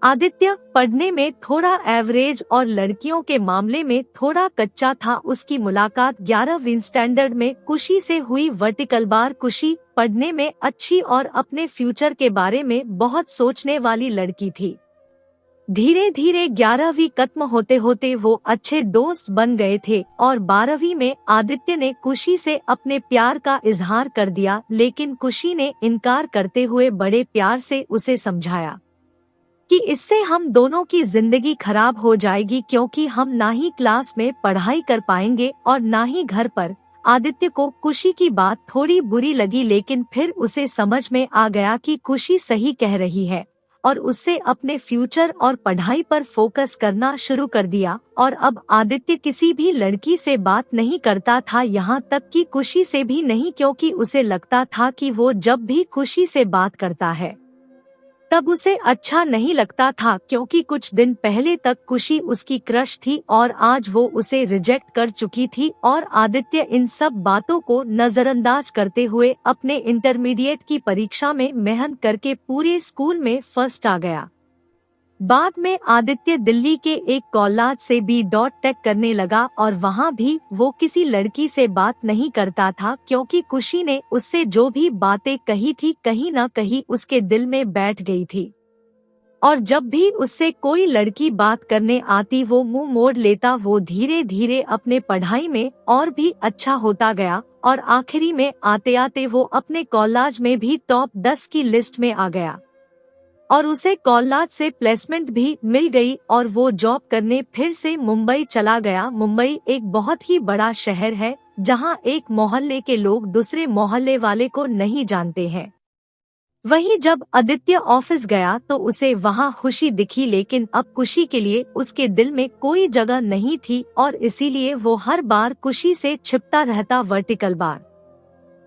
आदित्य पढ़ने में थोड़ा एवरेज और लड़कियों के मामले में थोड़ा कच्चा था। उसकी मुलाकात 11वीं स्टैंडर्ड में कुशी से हुई। वर्टिकल बार कुशी पढ़ने में अच्छी और अपने फ्यूचर के बारे में बहुत सोचने वाली लड़की थी। धीरे धीरे 11वीं खत्म होते होते वो अच्छे दोस्त बन गए थे और 12वीं में आदित्य ने कुशी से अपने प्यार का इजहार कर दिया, लेकिन कुशी ने इनकार करते हुए बड़े प्यार से उसे समझाया कि इससे हम दोनों की जिंदगी खराब हो जाएगी, क्योंकि हम ना ही क्लास में पढ़ाई कर पाएंगे और ना ही घर पर। आदित्य को कुशी की बात थोड़ी बुरी लगी, लेकिन फिर उसे समझ में आ गया कि कुशी सही कह रही है और उससे अपने फ्यूचर और पढ़ाई पर फोकस करना शुरू कर दिया। और अब आदित्य किसी भी लड़की से बात नहीं करता था, यहाँ तक कि कुशी से भी नहीं, क्योंकि उसे लगता था कि वो जब भी कुशी से बात करता है तब उसे अच्छा नहीं लगता था, क्योंकि कुछ दिन पहले तक कुशी उसकी क्रश थी और आज वो उसे रिजेक्ट कर चुकी थी। और आदित्य इन सब बातों को नजरअंदाज करते हुए अपने इंटरमीडिएट की परीक्षा में मेहनत करके पूरे स्कूल में फर्स्ट आ गया। बाद में आदित्य दिल्ली के एक कॉलेज से B.Tech करने लगा और वहाँ भी वो किसी लड़की से बात नहीं करता था, क्योंकि कुशी ने उससे जो भी बातें कही थी कहीं न कहीं उसके दिल में बैठ गई थी। और जब भी उससे कोई लड़की बात करने आती वो मुंह मोड़ लेता। वो धीरे धीरे अपने पढ़ाई में और भी अच्छा होता गया और आखिरी में आते आते वो अपने कॉलेज में भी टॉप 10 की लिस्ट में आ गया और उसे कॉलेज से प्लेसमेंट भी मिल गई और वो जॉब करने फिर से मुंबई चला गया। मुंबई एक बहुत ही बड़ा शहर है, जहां एक मोहल्ले के लोग दूसरे मोहल्ले वाले को नहीं जानते हैं। वहीं जब आदित्य ऑफिस गया तो उसे वहां खुशी दिखी, लेकिन अब खुशी के लिए उसके दिल में कोई जगह नहीं थी और इसीलिए वो हर बार खुशी से छिपता रहता। वर्टिकल बार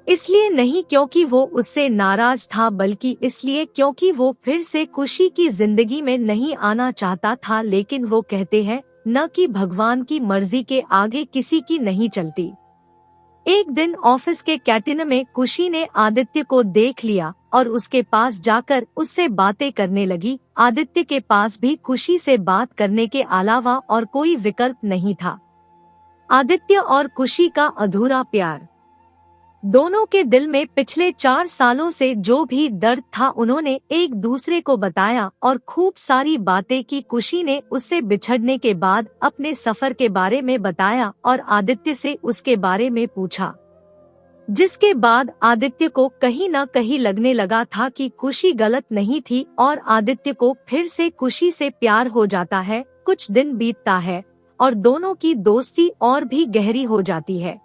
इसलिए नहीं क्योंकि वो उससे नाराज था, बल्कि इसलिए क्योंकि वो फिर से खुशी की जिंदगी में नहीं आना चाहता था। लेकिन वो कहते हैं न कि भगवान की मर्जी के आगे किसी की नहीं चलती। एक दिन ऑफिस के कैंटीन में खुशी ने आदित्य को देख लिया और उसके पास जाकर उससे बातें करने लगी। आदित्य के पास भी खुशी से बात करने के अलावा और कोई विकल्प नहीं था। आदित्य और खुशी का अधूरा प्यार। दोनों के दिल में पिछले 4 सालों से जो भी दर्द था उन्होंने एक दूसरे को बताया और खूब सारी बातें की। खुशी ने उससे बिछड़ने के बाद अपने सफर के बारे में बताया और आदित्य से उसके बारे में पूछा, जिसके बाद आदित्य को कहीं न कहीं लगने लगा था कि खुशी गलत नहीं थी और आदित्य को फिर से खुशी से प्यार हो जाता है। कुछ दिन बीतता है और दोनों की दोस्ती और भी गहरी हो जाती है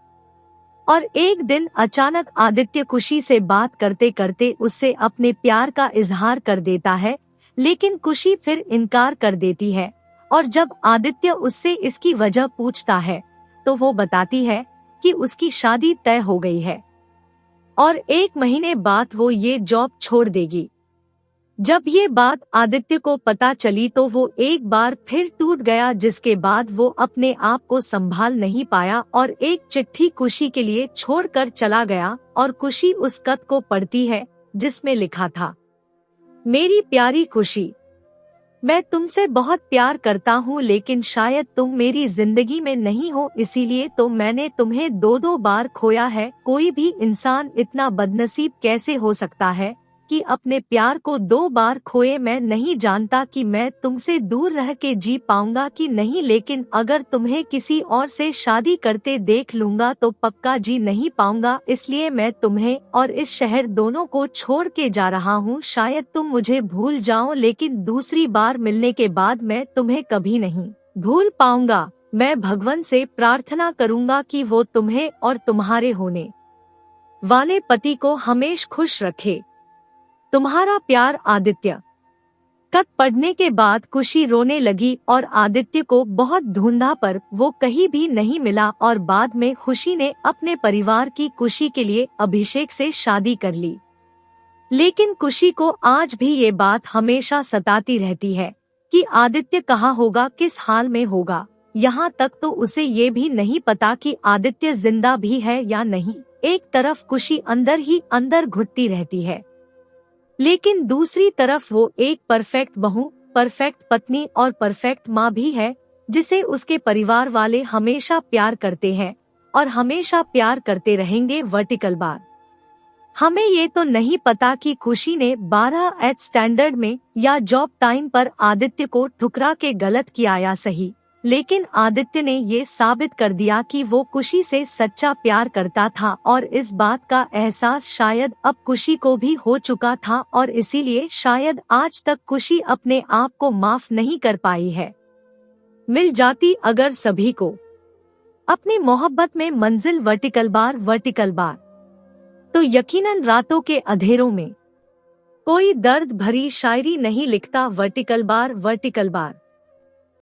और एक दिन अचानक आदित्य खुशी से बात करते करते उससे अपने प्यार का इजहार कर देता है, लेकिन खुशी फिर इनकार कर देती है। और जब आदित्य उससे इसकी वजह पूछता है तो वो बताती है कि उसकी शादी तय हो गई है और 1 महीने बाद वो ये जॉब छोड़ देगी। जब ये बात आदित्य को पता चली तो वो एक बार फिर टूट गया, जिसके बाद वो अपने आप को संभाल नहीं पाया और एक चिट्ठी खुशी के लिए छोड़कर चला गया। और खुशी उस खत को पढ़ती है जिसमें लिखा था, मेरी प्यारी खुशी, मैं तुमसे बहुत प्यार करता हूँ, लेकिन शायद तुम मेरी जिंदगी में नहीं हो, इसीलिए तो मैंने तुम्हें 2-2 बार खोया है। कोई भी इंसान इतना बदनसीब कैसे हो सकता है कि अपने प्यार को 2 बार खोए। मैं नहीं जानता कि मैं तुमसे दूर रह के जी पाऊंगा कि नहीं, लेकिन अगर तुम्हें किसी और से शादी करते देख लूंगा तो पक्का जी नहीं पाऊंगा। इसलिए मैं तुम्हें और इस शहर दोनों को छोड़ के जा रहा हूँ। शायद तुम मुझे भूल जाओ, लेकिन दूसरी बार मिलने के बाद मैं तुम्हें कभी नहीं भूल पाऊंगा। मैं भगवान से प्रार्थना करूंगा कि वो तुम्हें और तुम्हारे होने वाले पति को हमेशा खुश रखे। तुम्हारा प्यार आदित्य। खत पढ़ने के बाद खुशी रोने लगी और आदित्य को बहुत ढूंढा पर वो कहीं भी नहीं मिला और बाद में खुशी ने अपने परिवार की खुशी के लिए अभिषेक से शादी कर ली। लेकिन खुशी को आज भी ये बात हमेशा सताती रहती है कि आदित्य कहाँ होगा, किस हाल में होगा। यहाँ तक तो उसे ये भी नहीं पता कि आदित्य जिंदा भी है या नहीं। एक तरफ खुशी अंदर ही अंदर घुटती रहती है, लेकिन दूसरी तरफ वो एक परफेक्ट बहू, परफेक्ट पत्नी और परफेक्ट माँ भी है, जिसे उसके परिवार वाले हमेशा प्यार करते हैं और हमेशा प्यार करते रहेंगे। Vertical bar. हमें ये तो नहीं पता कि खुशी ने 12th स्टैंडर्ड में या जॉब टाइम पर आदित्य को ठुकरा के गलत किया या सही, लेकिन आदित्य ने ये साबित कर दिया कि वो खुशी से सच्चा प्यार करता था और इस बात का एहसास शायद अब खुशी को भी हो चुका था और इसीलिए शायद आज तक खुशी अपने आप को माफ नहीं कर पाई है। मिल जाती अगर सभी को अपनी मोहब्बत में मंजिल वर्टिकल बार, तो यकीनन रातों के अंधेरों में कोई दर्द भरी शायरी नहीं लिखता। Vertical bar.